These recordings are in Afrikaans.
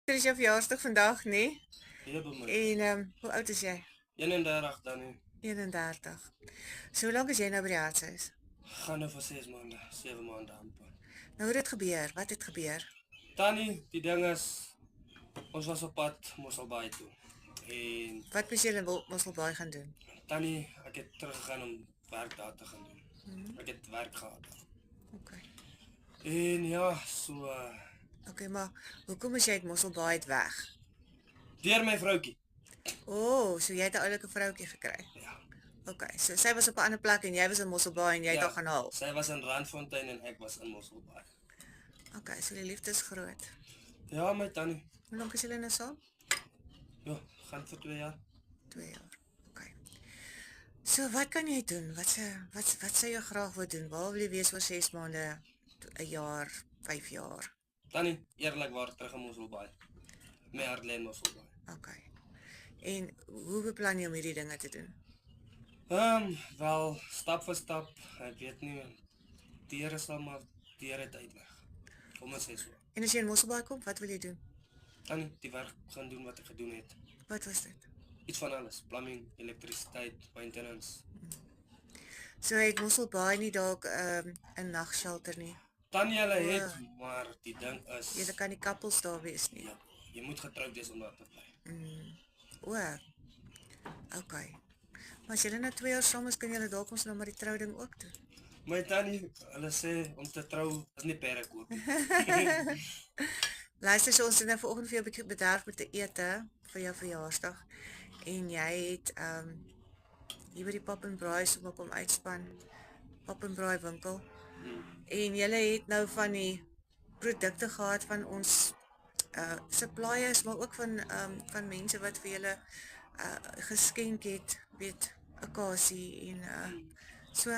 Dit is jou verjaarsdag vandag, nie? Ja, by my. En hoe oud is jy? 31 dan nie. 31. So hoe lank is jy nou by die hartshuis? Gaan nou vir 6 maande, 7 maande amper. Nou hoe het gebeur? Wat het gebeur? Tannie, die ding is, ons was op pad Mosselbaai toe. En Wat moes jy in Mosselbaai gaan doen? Tannie, ek het teruggegaan om werk daar te gaan doen. Ek het werk gehad. Okay. En ja, so Okay, maar hoekom is jy uit Mosselbaai uit weg? deur my vroukie. So jy het 'n oulike vroutjie gekry. Ja. Okay, so sy was op 'n ander plek en jy was in Mosselbaai en jy het haar gaan haal. Sy was in Randfontein en ek was in Mosselbaai. Okay, so die liefde is groot. Ja, my tannie. Hoe lank is julle nou saam? Ja, gaan vir 2 jaar. 2 jaar. Okay. So wat kan jy doen? Wat sou jy graag wou doen? Waar wil jy wees oor 6 maande, 'n jaar, 5 jaar? Tannie, eerlikwaar terug in Mosselbaai. My hart lê in Mosselbaai. Okay. En hoe beplan jy om hierdie dinge te doen? Wel, stap vir stap. Ek weet nie, die Here sal maar die Here uitweg. Kom ons sê so. En as jy in Mosselbaai kom, wat wil jy doen? Tannie, die werk gaan doen wat ek gedoen het. Wat was dit? Iets van alles, plumbing, elektrisiteit, maintenance. So het Mosselbaai nie dalk 'n nagshelter nie. Tannie, hulle het, maar die ding is, Jy kan nie kappels daar wees nie. ja, jy moet getroud wees om daar te bly. Okay. Maar as julle nou 2 jaar saam is, kan julle dalk ons nou maar die trouding ook doen. My tannie, hulle sê om te trou is nie perre koop nie. Luister, so ons het nou vanoggend vir jou 'n bietjie bederf met te ete vir jou verjaarsdag. En jy het hier by die Pap en Braai sommer kom uitspan. Pap en Braai winkel. En julle het nou van die produkte gehad van ons suppliers, maar ook van mense wat vir julle geskenk het, weet, akasie en so.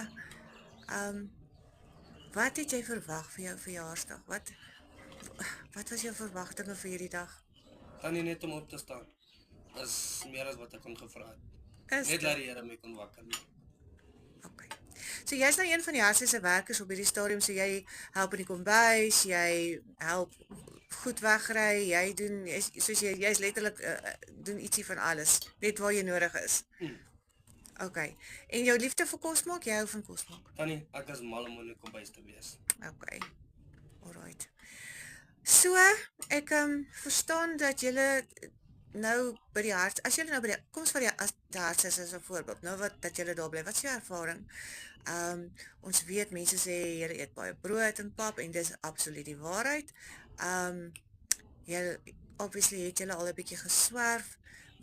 Wat het jy verwag vir jou verjaarsdag? Wat was jou verwagtinge vir hierdie dag? Tannie, net om op te staan. Is meer as wat ek kon gevra het. Is Net dit? laat die Here my kon wakker maak. Okay. So jy's nou een van die hartseer se werkers op hierdie stadium, so jy help in die kombuis, jy help goed wegry, jy doen soos jy's letterlik doen ietsie van alles, net waar jy nodig is. Okay. En jou liefde vir kos maak, jy hou van kos maak. Tannie, ek is mal om in die kombuis te wees. Okay. Alright. So, ek verstaan dat julle nou by die hart, as julle nou by die, kom ons vat die hart as 'n voorbeeld, nou dat julle daar bly, wat is jou ervaring? Ons weet, mense sê, julle eet baie brood en pap, en dis absoluut die waarheid. Obviously het julle al 'n bietjie geswerf,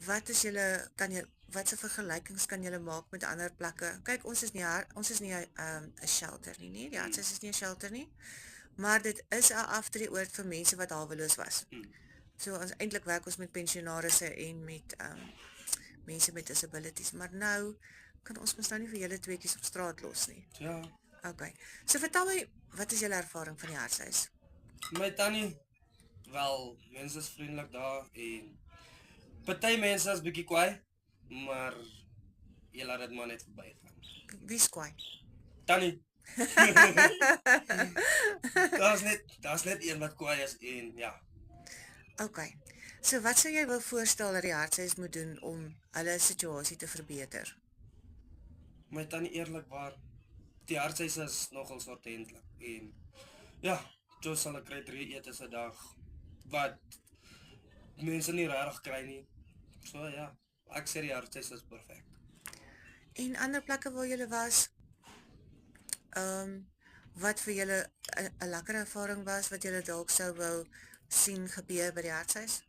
wat se vergelykings kan julle maak met ander plekke? Kyk, ons is nie 'n shelter nie, die hartseer is nie 'n shelter nie, maar dit is 'n aftreeoord vir mense wat haweloos was. So ons eintlik werk ons met pensionaarsse en met mense met disabilities, maar nou kan ons mos nou nie vir julle tweeetjies op straat los nie. Ja. Okay. So vertel my, wat is julle ervaring van die hartshuis? My tannie, wel, mense is vriendelik daar en party mense is bietjie kwaai, maar jy laat dit maar net verbygaan. Wie's kwaai? Tannie. Daar's net een wat kwaai is en ja. Okay. So wat sou jy wil voorstel dat die hartshuis moet doen om hulle situasie te verbeter? My tannie, eerlikwaar, die hartseis is nogal ordentlik en ja, so sal ek kry 3 etes 'n dag wat mense nie regtig kry nie. So ja, ek sê die hartseis is perfek. En ander plekke waar julle was, wat vir julle 'n lekker ervaring was, wat julle dalk sou wou sien gebeur by die hartshuis?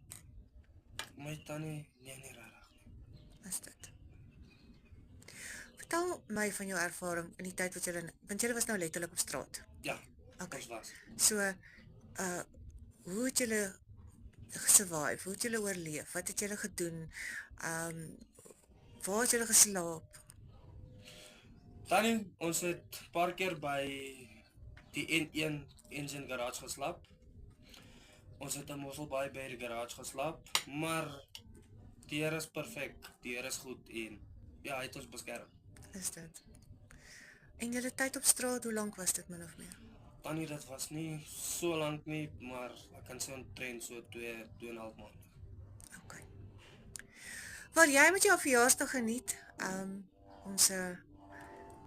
My tannie, nee regtig nie. Is dit? Vertel my van jou ervaring in die tyd wat want julle was nou letterlik op straat. Ja, Okay. ons was. So, hoe het julle gesurvive? Hoe het julle oorleef? Wat het julle gedoen? Waar het julle geslaap? Tannie, ons het 'n paar keer by die N1 engine garage geslaap. Ons het in Mosselbaai by die garage geslaap, maar die Here is perfek, die Here is goed en ja, hy het ons beskerm. Is dit? En julle tyd op straat, hoe lank was dit min of meer? Tannie, dit was nie so lank nie, maar ek kan sê omtrent so 2,5 maande. Okay. Wel, jy moet jou verjaarsdag geniet. Ons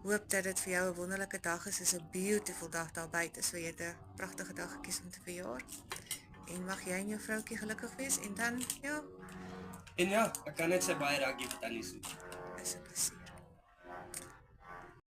hoop dat dit vir jou 'n wonderlike dag is. Dit is 'n beautiful dag daar buite, so jy het 'n pragtige dag gekies om te verjaar. En mag jy en jou vroutjie gelukkig wees en dan ja, En ja, ek kan net sê baie dankie vir Tannie Sue. is 'n plesier.